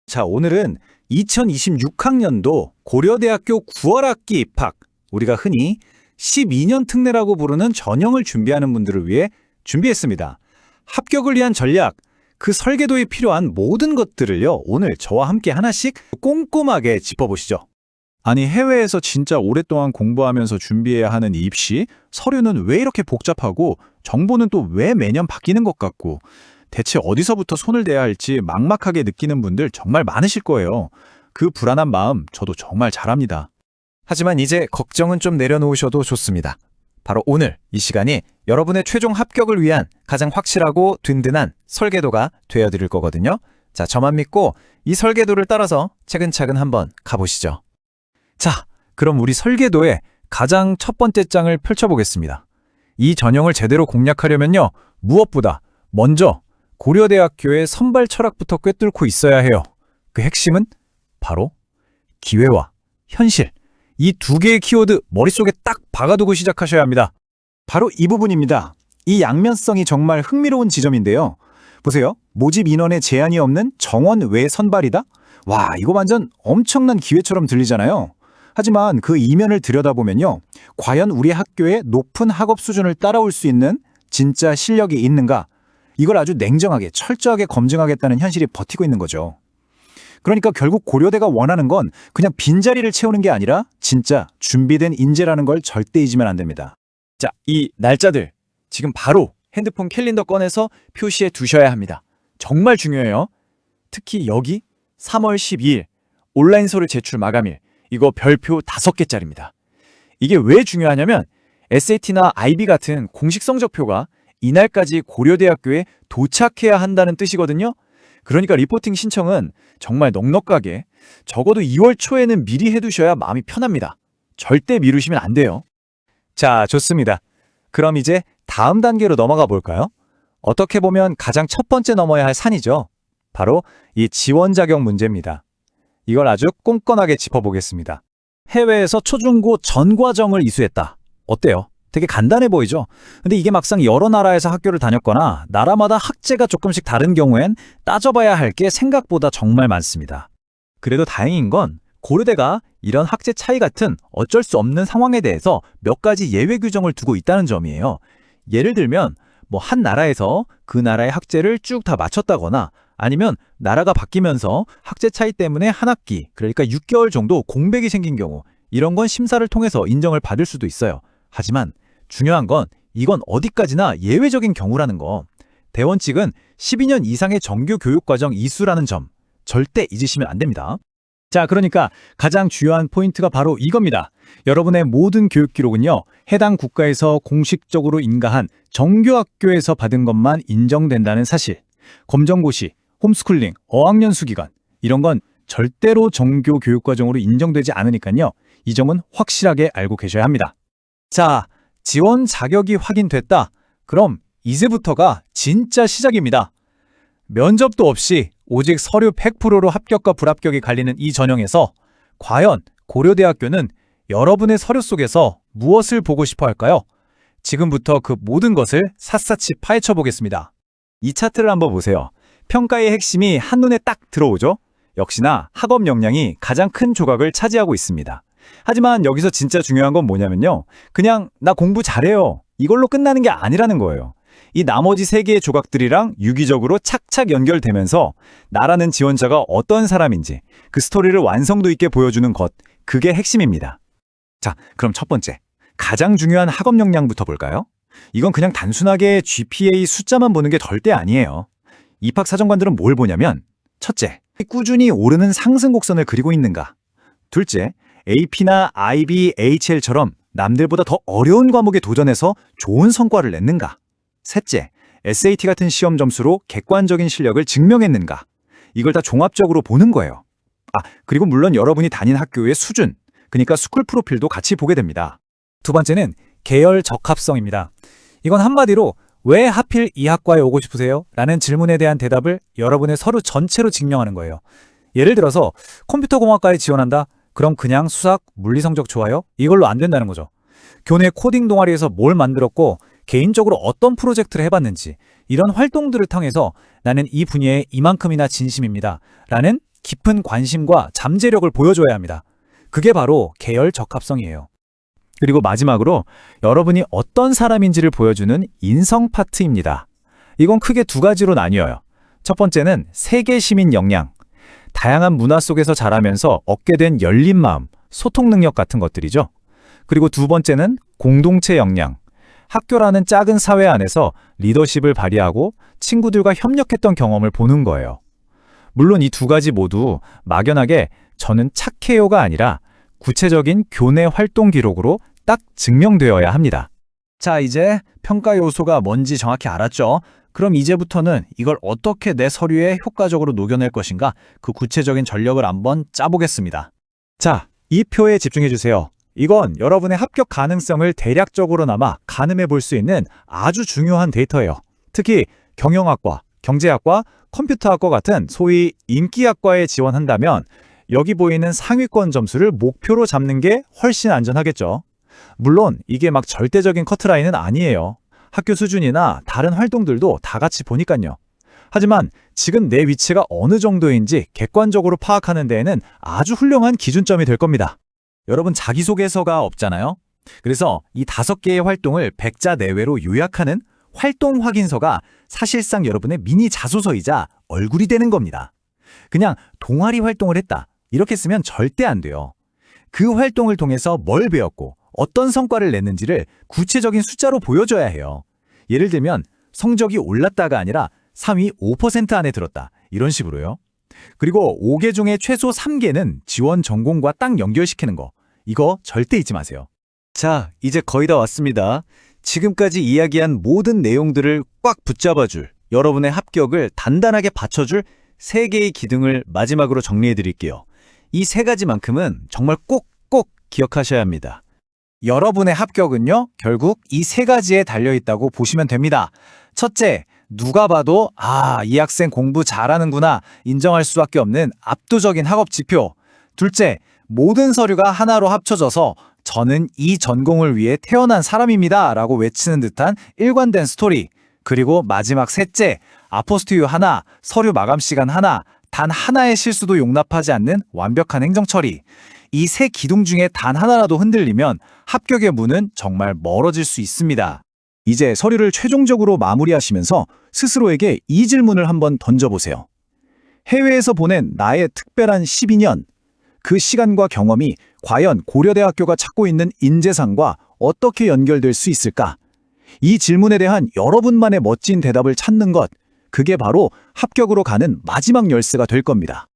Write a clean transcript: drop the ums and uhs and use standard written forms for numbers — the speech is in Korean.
자, 오늘은 2026학년도 고려대학교 9월학기 입학, 우리가 흔히 12년 특례라고 부르는 전형을 준비하는 분들을 위해 준비했습니다. 합격을 위한 전략, 그 설계도에 필요한 모든 것들을요, 오늘 저와 함께 하나씩 꼼꼼하게 짚어보시죠. 아니, 해외에서 진짜 오랫동안 공부하면서 준비해야 하는 입시, 서류는 왜 이렇게 복잡하고 정보는 또 왜 매년 바뀌는 것 같고 대체 어디서부터 손을 대야 할지 막막하게 느끼는 분들 정말 많으실 거예요. 그 불안한 마음 저도 정말 잘 압니다. 하지만 이제 걱정은 좀 내려놓으셔도 좋습니다. 바로 오늘 이 시간이 여러분의 최종 합격을 위한 가장 확실하고 든든한 설계도가 되어드릴 거거든요. 자, 저만 믿고 이 설계도를 따라서 차근차근 한번 가보시죠. 자, 그럼 우리 설계도의 가장 첫 번째 장을 펼쳐보겠습니다. 이 전형을 제대로 공략하려면요, 무엇보다 먼저 고려대학교의 선발 철학부터 꿰뚫고 있어야 해요. 그 핵심은 바로 기회와 현실. 이 두 개의 키워드 머릿속에 딱 박아두고 시작하셔야 합니다. 바로 이 부분입니다. 이 양면성이 정말 흥미로운 지점인데요. 보세요. 모집 인원에 제한이 없는 정원 외 선발이다? 와, 이거 완전 엄청난 기회처럼 들리잖아요. 하지만 그 이면을 들여다보면요, 과연 우리 학교의 높은 학업 수준을 따라올 수 있는 진짜 실력이 있는가? 이걸 아주 냉정하게, 철저하게 검증하겠다는 현실이 버티고 있는 거죠. 그러니까 결국 고려대가 원하는 건 그냥 빈자리를 채우는 게 아니라 진짜 준비된 인재라는 걸 절대 잊으면 안 됩니다. 자, 이 날짜들 지금 바로 핸드폰 캘린더 꺼내서 표시해 두셔야 합니다. 정말 중요해요. 특히 여기 3월 12일 온라인 서류 제출 마감일, 이거 별표 5개짜리입니다. 이게 왜 중요하냐면 SAT나 IB 같은 공식 성적표가 이날까지 고려대학교에 도착해야 한다는 뜻이거든요. 그러니까 리포팅 신청은 정말 넉넉하게 적어도 2월 초에는 미리 해두셔야 마음이 편합니다. 절대 미루시면 안 돼요. 자, 좋습니다. 그럼 이제 다음 단계로 넘어가 볼까요? 어떻게 보면 가장 첫 번째 넘어야 할 산이죠. 바로 이 지원 자격 문제입니다. 이걸 아주 꼼꼼하게 짚어보겠습니다. 해외에서 초중고 전 과정을 이수했다. 어때요? 되게 간단해 보이죠? 근데 이게 막상 여러 나라에서 학교를 다녔거나 나라마다 학제가 조금씩 다른 경우엔 따져봐야 할 게 생각보다 정말 많습니다. 그래도 다행인 건 고려대가 이런 학제 차이 같은 어쩔 수 없는 상황에 대해서 몇 가지 예외 규정을 두고 있다는 점이에요. 예를 들면 뭐 한 나라에서 그 나라의 학제를 쭉 다 맞췄다거나 아니면 나라가 바뀌면서 학제 차이 때문에 한 학기, 그러니까 6개월 정도 공백이 생긴 경우, 이런 건 심사를 통해서 인정을 받을 수도 있어요. 하지만 중요한 건 이건 어디까지나 예외적인 경우라는 거. 대원 측은 12년 이상의 정규 교육과정 이수라는 점 절대 잊으시면 안 됩니다. 자, 그러니까 가장 중요한 포인트가 바로 이겁니다. 여러분의 모든 교육 기록은요, 해당 국가에서 공식적으로 인가한 정규학교에서 받은 것만 인정된다는 사실. 검정고시, 홈스쿨링, 어학연 수기관, 이런 건 절대로 정규 교육과정으로 인정되지 않으니까요, 이 점은 확실하게 알고 계셔야 합니다. 자, 지원 자격이 확인됐다. 그럼 이제부터가 진짜 시작입니다. 면접도 없이 오직 서류 100%로 합격과 불합격이 갈리는 이 전형에서 과연 고려대학교는 여러분의 서류 속에서 무엇을 보고 싶어 할까요? 지금부터 그 모든 것을 샅샅이 파헤쳐 보겠습니다. 이 차트를 한번 보세요. 평가의 핵심이 한눈에 딱 들어오죠? 역시나 학업 역량이 가장 큰 조각을 차지하고 있습니다. 하지만 여기서 진짜 중요한 건 뭐냐면요, 그냥 나 공부 잘해요, 이걸로 끝나는 게 아니라는 거예요. 이 나머지 3개의 조각들이랑 유기적으로 착착 연결되면서 나라는 지원자가 어떤 사람인지 그 스토리를 완성도 있게 보여주는 것, 그게 핵심입니다. 자, 그럼 첫 번째, 가장 중요한 학업 역량부터 볼까요? 이건 그냥 단순하게 GPA 숫자만 보는 게 절대 아니에요. 입학사정관들은 뭘 보냐면, 첫째, 꾸준히 오르는 상승 곡선을 그리고 있는가. 둘째, AP나 IB, HL처럼 남들보다 더 어려운 과목에 도전해서 좋은 성과를 냈는가. 셋째, SAT 같은 시험 점수로 객관적인 실력을 증명했는가. 이걸 다 종합적으로 보는 거예요. 그리고 물론 여러분이 다닌 학교의 수준, 그러니까 스쿨 프로필도 같이 보게 됩니다. 두 번째는 계열 적합성입니다. 이건 한마디로 왜 하필 이 학과에 오고 싶으세요? 라는 질문에 대한 대답을 여러분의 서류 전체로 증명하는 거예요. 예를 들어서 컴퓨터공학과에 지원한다? 그럼 그냥 수학, 물리 성적 좋아요? 이걸로 안 된다는 거죠. 교내 코딩 동아리에서 뭘 만들었고 개인적으로 어떤 프로젝트를 해봤는지, 이런 활동들을 통해서 나는 이 분야에 이만큼이나 진심입니다 라는 깊은 관심과 잠재력을 보여줘야 합니다. 그게 바로 계열 적합성이에요. 그리고 마지막으로 여러분이 어떤 사람인지를 보여주는 인성 파트입니다. 이건 크게 두 가지로 나뉘어요. 첫 번째는 세계 시민 역량. 다양한 문화 속에서 자라면서 얻게 된 열린 마음, 소통 능력 같은 것들이죠. 그리고 두 번째는 공동체 역량. 학교라는 작은 사회 안에서 리더십을 발휘하고 친구들과 협력했던 경험을 보는 거예요. 물론 이 두 가지 모두 막연하게 저는 착해요가 아니라 구체적인 교내 활동 기록으로 딱 증명되어야 합니다. 자, 이제 평가 요소가 뭔지 정확히 알았죠? 그럼 이제부터는 이걸 어떻게 내 서류에 효과적으로 녹여낼 것인가? 그 구체적인 전력을 한번 짜보겠습니다. 자, 이 표에 집중해 주세요. 이건 여러분의 합격 가능성을 대략적으로나마 가늠해 볼 수 있는 아주 중요한 데이터예요. 특히 경영학과, 경제학과, 컴퓨터학과 같은 소위 인기학과에 지원한다면 여기 보이는 상위권 점수를 목표로 잡는 게 훨씬 안전하겠죠. 물론 이게 막 절대적인 커트라인은 아니에요. 학교 수준이나 다른 활동들도 다 같이 보니까요. 하지만 지금 내 위치가 어느 정도인지 객관적으로 파악하는 데에는 아주 훌륭한 기준점이 될 겁니다. 여러분 자기소개서가 없잖아요. 그래서 이 5개의 활동을 100자 내외로 요약하는 활동 확인서가 사실상 여러분의 미니 자소서이자 얼굴이 되는 겁니다. 그냥 동아리 활동을 했다. 이렇게 쓰면 절대 안 돼요. 그 활동을 통해서 뭘 배웠고 어떤 성과를 냈는지를 구체적인 숫자로 보여줘야 해요. 예를 들면 성적이 올랐다가 아니라 상위 5% 안에 들었다. 이런 식으로요. 그리고 5개 중에 최소 3개는 지원 전공과 딱 연결시키는 거. 이거 절대 잊지 마세요. 자, 이제 거의 다 왔습니다. 지금까지 이야기한 모든 내용들을 꽉 붙잡아줄, 여러분의 합격을 단단하게 받쳐줄 3개의 기둥을 마지막으로 정리해 드릴게요. 이 3가지만큼은 정말 꼭꼭 기억하셔야 합니다. 여러분의 합격은요, 결국 이 3가지에 달려있다고 보시면 됩니다. 첫째, 누가 봐도 이 학생 공부 잘하는구나 인정할 수밖에 없는 압도적인 학업 지표. 둘째, 모든 서류가 하나로 합쳐져서 저는 이 전공을 위해 태어난 사람입니다 라고 외치는 듯한 일관된 스토리. 그리고 마지막 셋째, 아포스티유 하나, 서류 마감 시간 하나, 단 하나의 실수도 용납하지 않는 완벽한 행정 처리. 이 3 기둥 중에 단 하나라도 흔들리면 합격의 문은 정말 멀어질 수 있습니다. 이제 서류를 최종적으로 마무리하시면서 스스로에게 이 질문을 한번 던져보세요. 해외에서 보낸 나의 특별한 12년, 그 시간과 경험이 과연 고려대학교가 찾고 있는 인재상과 어떻게 연결될 수 있을까? 이 질문에 대한 여러분만의 멋진 대답을 찾는 것, 그게 바로 합격으로 가는 마지막 열쇠가 될 겁니다.